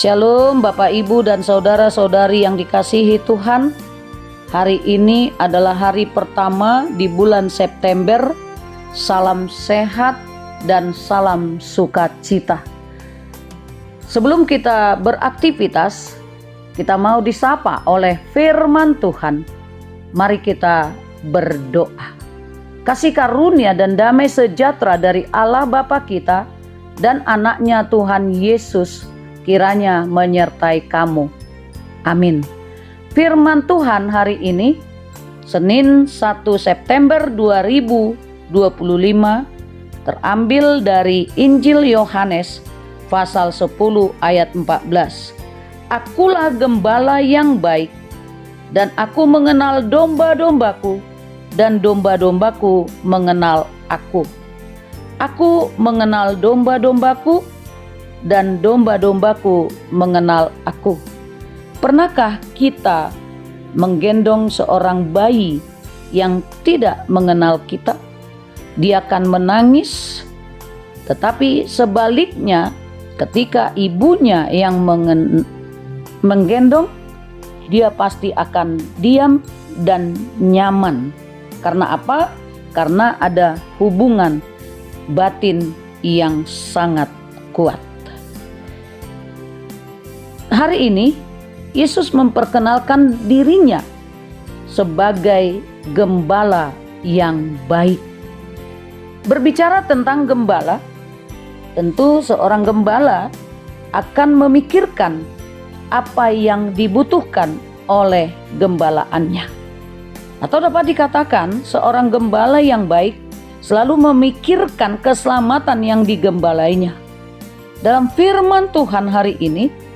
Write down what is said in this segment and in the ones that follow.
Shalom Bapak Ibu dan saudara-saudari yang dikasihi Tuhan. Hari ini adalah hari pertama di bulan September. Salam sehat dan salam sukacita. Sebelum kita beraktivitas, kita mau disapa oleh firman Tuhan. Mari kita berdoa. Kasih karunia dan damai sejahtera dari Allah Bapa kita dan anaknya Tuhan Yesus kiranya menyertai kamu. Amin. Firman Tuhan hari ini, Senin 1 September 2025, terambil dari Injil Yohanes pasal 10 ayat 14. Akulah gembala yang baik, dan aku mengenal domba-dombaku, dan domba-dombaku mengenal aku. Aku mengenal domba-dombaku, dan domba-dombaku mengenal aku. Pernahkah kita menggendong seorang bayi yang tidak mengenal kita? Dia akan menangis, tetapi sebaliknya ketika ibunya yang menggendong, dia pasti akan diam dan nyaman. Karena apa? Karena ada hubungan batin yang sangat kuat. Hari ini Yesus memperkenalkan dirinya sebagai gembala yang baik. Berbicara tentang gembala, tentu seorang gembala akan memikirkan apa yang dibutuhkan oleh gembalaannya. Atau dapat dikatakan seorang gembala yang baik selalu memikirkan keselamatan yang digembalainya. Dalam firman Tuhan hari ini,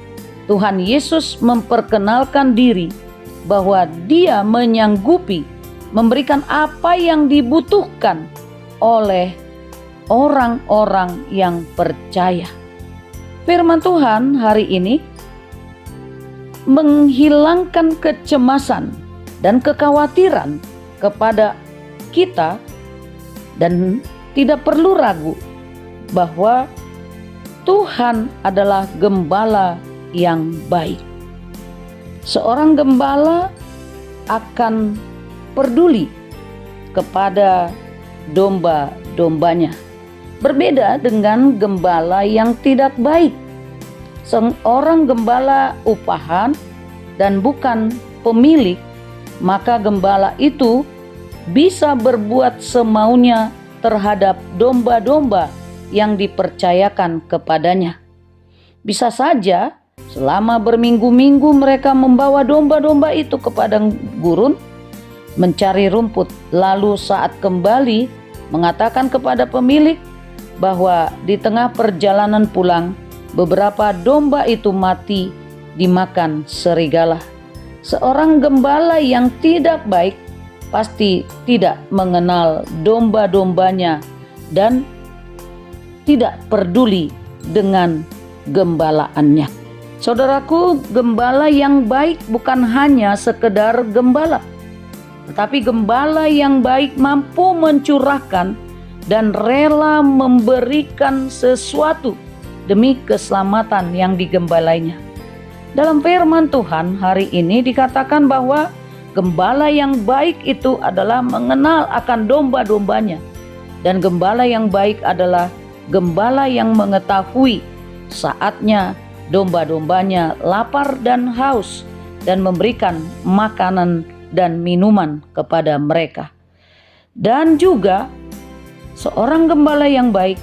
Tuhan Yesus memperkenalkan diri bahwa Dia menyanggupi memberikan apa yang dibutuhkan oleh orang-orang yang percaya. Firman Tuhan hari ini menghilangkan kecemasan dan kekhawatiran kepada kita, dan tidak perlu ragu bahwa Tuhan adalah gembala yang baik. Seorang gembala akan peduli kepada domba-dombanya. Berbeda dengan gembala yang tidak baik. Seorang gembala upahan dan bukan pemilik, maka gembala itu bisa berbuat semaunya terhadap domba-domba yang dipercayakan kepadanya. Bisa saja selama berminggu-minggu mereka membawa domba-domba itu ke padang gurun mencari rumput, lalu saat kembali mengatakan kepada pemilik bahwa di tengah perjalanan pulang beberapa domba itu mati dimakan serigala. Seorang gembala yang tidak baik pasti tidak mengenal domba-dombanya dan tidak peduli dengan gembalaannya. Saudaraku, gembala yang baik bukan hanya sekedar gembala, tetapi gembala yang baik mampu mencurahkan dan rela memberikan sesuatu demi keselamatan yang digembalainya. Dalam firman Tuhan hari ini dikatakan bahwa gembala yang baik itu adalah mengenal akan domba-dombanya. Dan gembala yang baik adalah gembala yang mengetahui saatnya domba-dombanya lapar dan haus dan memberikan makanan dan minuman kepada mereka. Dan juga seorang gembala yang baik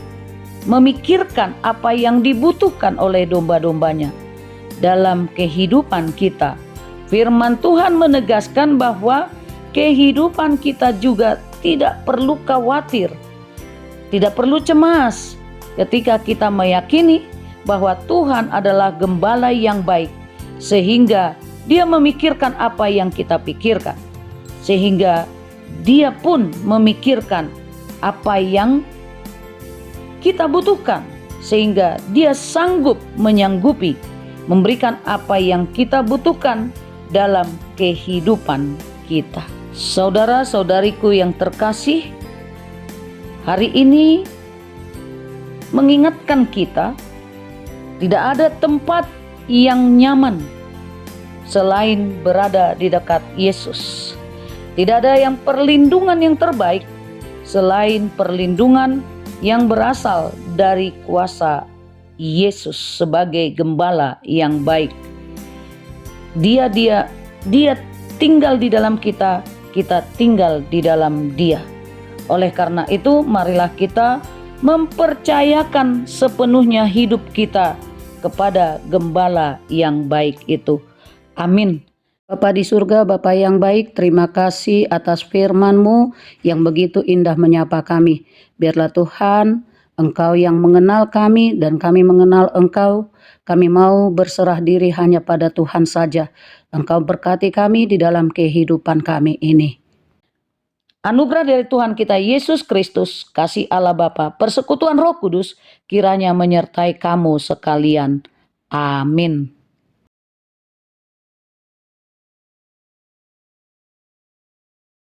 memikirkan apa yang dibutuhkan oleh domba-dombanya. Dalam kehidupan kita, firman Tuhan menegaskan bahwa kehidupan kita juga tidak perlu khawatir, tidak perlu cemas ketika kita meyakini bahwa Tuhan adalah gembala yang baik, sehingga Dia memikirkan apa yang kita pikirkan, sehingga Dia pun memikirkan apa yang kita butuhkan, sehingga Dia sanggup menyanggupi memberikan apa yang kita butuhkan dalam kehidupan kita. Saudara-saudariku yang terkasih, hari ini mengingatkan kita tidak ada tempat yang nyaman selain berada di dekat Yesus. Tidak ada yang perlindungan yang terbaik selain perlindungan yang berasal dari kuasa Yesus sebagai gembala yang baik. Dia tinggal di dalam kita, kita tinggal di dalam Dia. Oleh karena itu, marilah kita mempercayakan sepenuhnya hidup kita kepada gembala yang baik itu. Amin. Bapa di surga, Bapa yang baik, terima kasih atas firman-Mu yang begitu indah menyapa kami. Biarlah Tuhan, Engkau yang mengenal kami dan kami mengenal Engkau. Kami mau berserah diri hanya pada Tuhan saja. Engkau berkati kami di dalam kehidupan kami ini. Anugerah dari Tuhan kita Yesus Kristus, kasih Allah Bapa, persekutuan Roh Kudus, kiranya menyertai kamu sekalian. Amin.